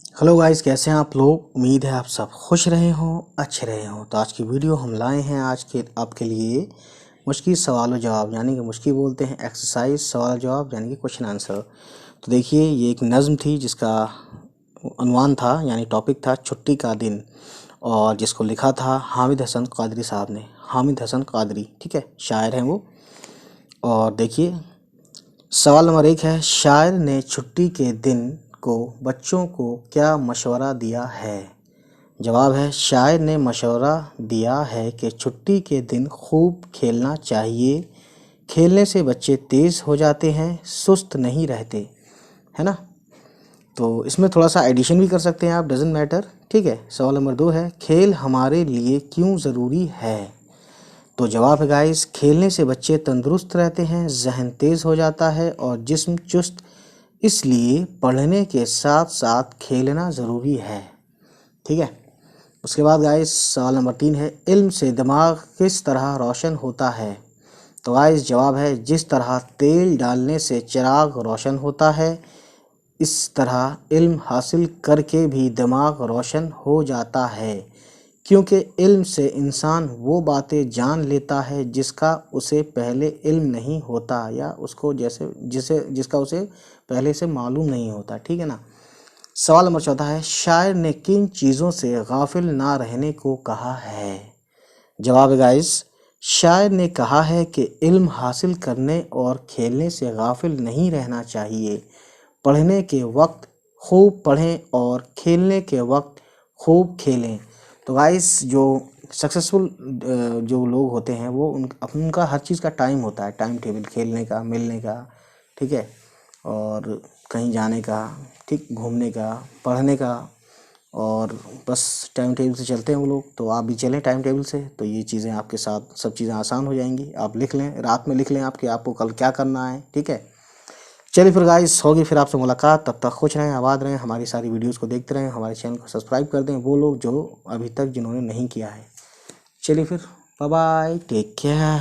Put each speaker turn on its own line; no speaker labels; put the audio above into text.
Hello guys, कैसे हैं आप लोग। उम्मीद है आप सब खुश रहे हों, अच्छे रहे हों। तो आज की वीडियो हम लाए हैं आज के आपके लिए मुश्किल सवाल जवाब, यानी कि मुश्किल बोलते हैं एक्सरसाइज सवाल जवाब, यानी कि क्वेश्चन आंसर। तो देखिए, ये एक नज़्म थी जिसका उन्वान था, यानी टॉपिक था छुट्टी का दिन, और जिसको लिखा था हामिद हसन कादरी साहब ने। हामिद हसन कादरी, ठीक है, शायर हैं वो। और देखिए, सवाल नंबर 1 है, शायर ने छुट्टी के दिन को बच्चों को क्या मशवरा दिया है। जवाब है, शायर ने मशवरा दिया है कि छुट्टी के दिन खूब खेलना चाहिए। खेलने से बच्चे तेज़ हो जाते हैं, सुस्त नहीं रहते, है ना। तो इसमें थोड़ा सा एडिशन भी कर सकते हैं आप, डजेंट मैटर, ठीक है। सवाल नंबर 2 है, खेल हमारे लिए क्यों ज़रूरी है। तो जवाब है गाइस, खेलने से बच्चे तंदुरुस्त रहते हैं, जहन तेज़ हो जाता है और जिस्म चुस्त। इसलिए पढ़ने के साथ साथ खेलना ज़रूरी है, ठीक है। उसके बाद गाइस सवाल नंबर 3 है, इल्म से दिमाग किस तरह रोशन होता है। तो गाइस जवाब है, जिस तरह तेल डालने से चिराग रोशन होता है, इस तरह इल्म हासिल करके भी दिमाग रोशन हो जाता है। क्योंकि इल्म से इंसान वो बातें जान लेता है जिसका उसे पहले इल्म नहीं होता, या उसको जिसका उसे पहले से मालूम नहीं होता, ठीक है ना। सवाल नंबर 14 है, शायर ने किन चीज़ों से गाफिल ना रहने को कहा है। जवाब है गाइस, शायर ने कहा है कि इल्म हासिल करने और खेलने से गाफिल नहीं रहना चाहिए। पढ़ने के वक्त खूब पढ़ें और खेलने के वक्त खूब खेलें। तो गाइस, जो सक्सेसफुल जो लोग होते हैं वो उनका हर चीज़ का टाइम होता है, टाइम टेबल, खेलने का, मिलने का, ठीक है, और कहीं जाने का, ठीक, घूमने का, पढ़ने का, और बस टाइम टेबल से चलते हैं वो लोग। तो आप भी चलें टाइम टेबल से, तो ये चीज़ें आपके साथ सब चीज़ें आसान हो जाएंगी। आप लिख लें, रात में लिख लें आपके आपको कल क्या करना है, ठीक है। चलिए फिर गाइस, होगी फिर आपसे मुलाकात। तब तक खुश रहें, आबाद रहें, हमारी सारी वीडियोस को देखते रहें, हमारे चैनल को सब्सक्राइब कर दें वो लोग जो अभी तक जिन्होंने नहीं किया है। चलिए फिर, बाय बाय, टेक केयर।